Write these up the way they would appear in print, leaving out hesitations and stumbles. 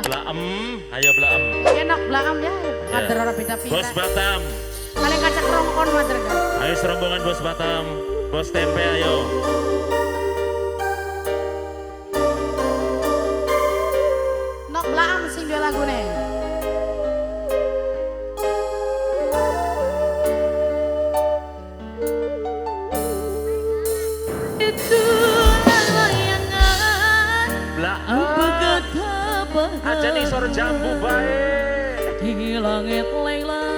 Blaem, ayo Blaem. Enak Blaem ya, kader orang beda-beda. Bos Batam. Kalian kacak rongkon mater kan. Ayo serombongan Bos Batam. Bos Tempe ayo. Nok Blaem sing dua lagu nih. Aja nih sore jambu baik di langit Laila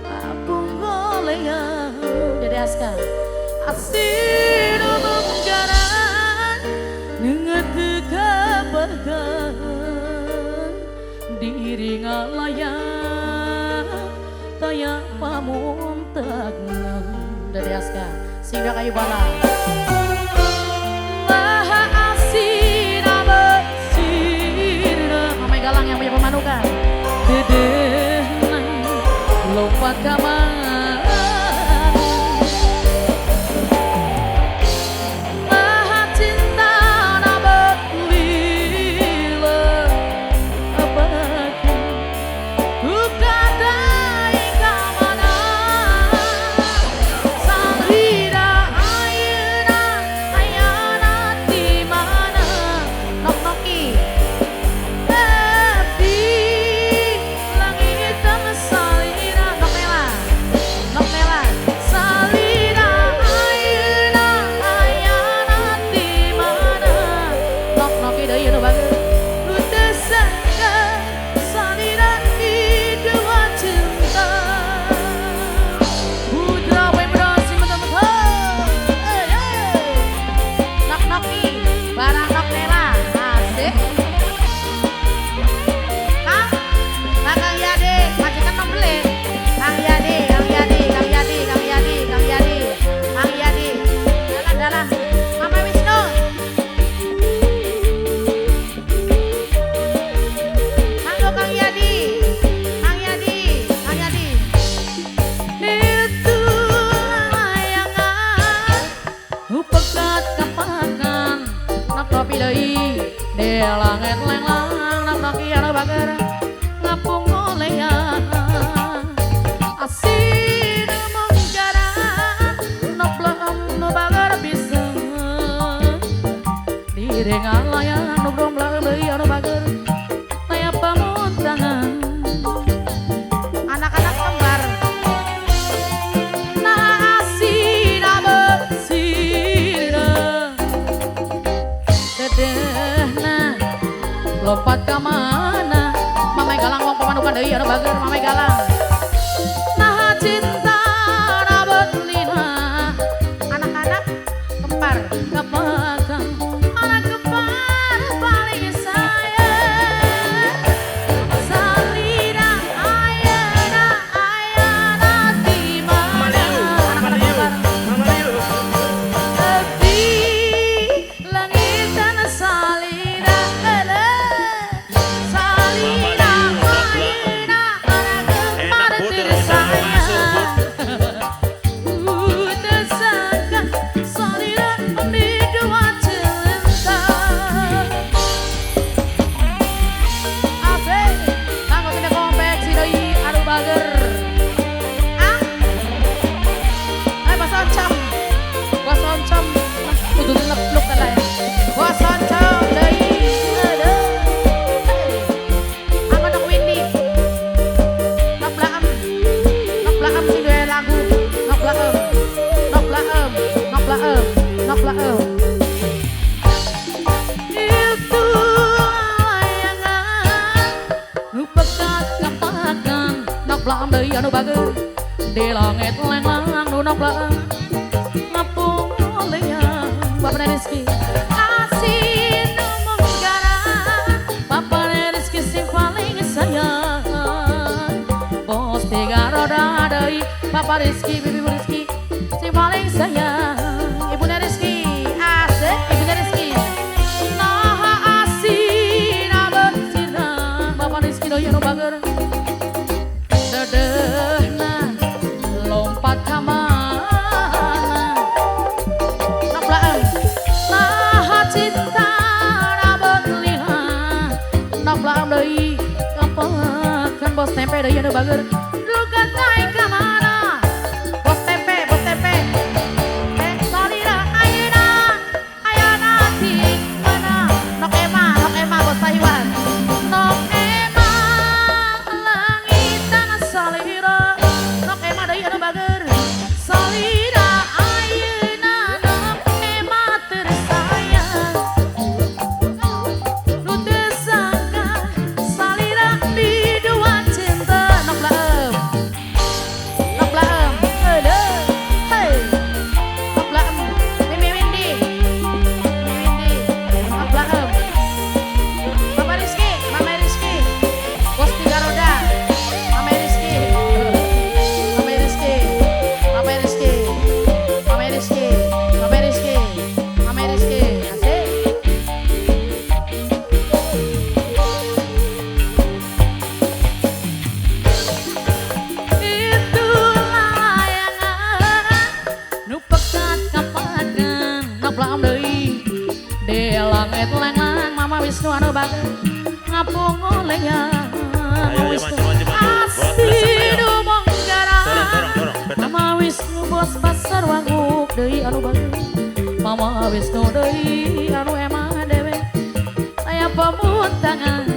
aku goleang jadi aska asin umum jaran nengat kebagan diri ngalayang taya pamuntag dari aska sehingga kayu bala galang yang punya pemanukan dedeh lompat kamar maha cinta nabak lila abadi ukadai kamana salida ayana ayana di mana nok noki di langit lenglang nak nakian bager ngapung olean asin mengjaran nok blaem no bager bisa diri ngalayan no brom blaem deui anu bager taya pamuntangan anak-anak lembar nah asin abesina lompat ke mana mamai galang wong pemanukan deui anu bager mamai galang nah cinta rabet lina anak-anak kembar kepegang anak kembar paling sayang salida ayana ayana di mana anak-anak kembar di langit dan salida Blaem deui anu bager di langit lenglang nu nok blaem ngapung olean babana rezeki asin menggaran babana rezeki sing paling sayang bos tiga roda deui papa rezeki bibi rezeki sing paling sayang ibuna rezeki asik ibuna rezeki nah asin abesina bapa rezeki deui anu bager lompat ke mana nak blaem nah cinta rabet lina tempe deui anu bager. Duka tai ka mana? Bos tempe, bos tempe. Salira ayeuna di mana? Nok ema bos Taiwan. Nok ema langitan salira. Nok ema deui anu bager. Salira ayeuna nok ema tersayang. Nu teu sangka salira biduan cinta nok laem. Nok laem. Heuleuh. Hei. Nok laem. Mimi Windy. Nok laem. Mama Rizky. Bos tiga roda. Mama Rizky. Asik. Itulah layangan nu pekat kapadan nok laem deui di langit lengan Mama Wisnu anu bager ngapung olehnya Mama Wisnu asidu monggaran Mama Wisnu bos pasar wanguk deui anu bager Mama Wisnu deui anu emang dewe aya pamuntangan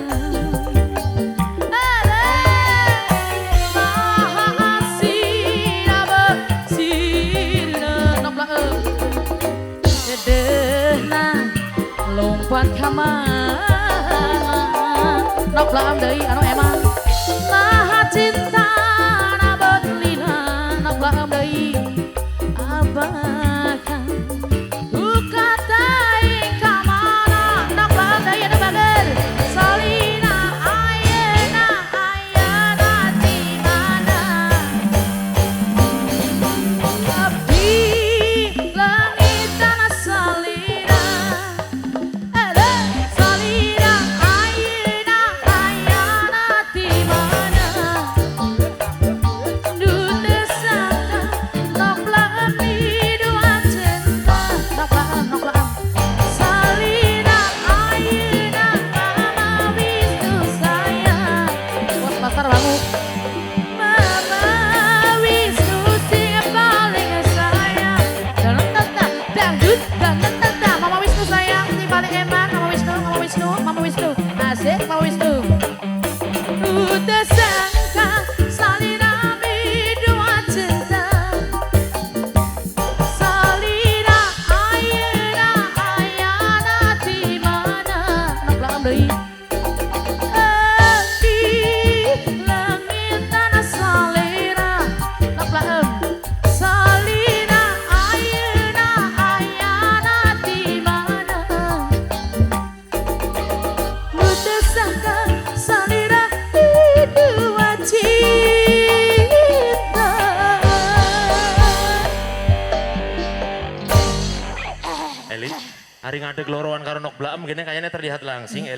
lompat kamana nok laem deui anu emang saha cinta na betlina nok laem deui abakan duka teuing ka mana nok laem deui anu bager salina ayeuna di mana abdi langitan salira salira ayeuna di mana nu teu sangka nok laem biduan cinta nok laem salira ayeuna Mama Wisnu sayang bos pasar bangun Mama Wisnu sing paling sayang dangdut Mama Wisnu sayang sing paling eman Mama Wisnu asik Mama Wisnu udah sangka salira biduan cinta salira ayeuna di mana nok laem deui di langitan salira nok laem salira ayeuna di mana nu teu sangka salira biduan cinta. Eli, hari ngadeg lorowan karo nok blaem gini kayaknya terlihat langsing.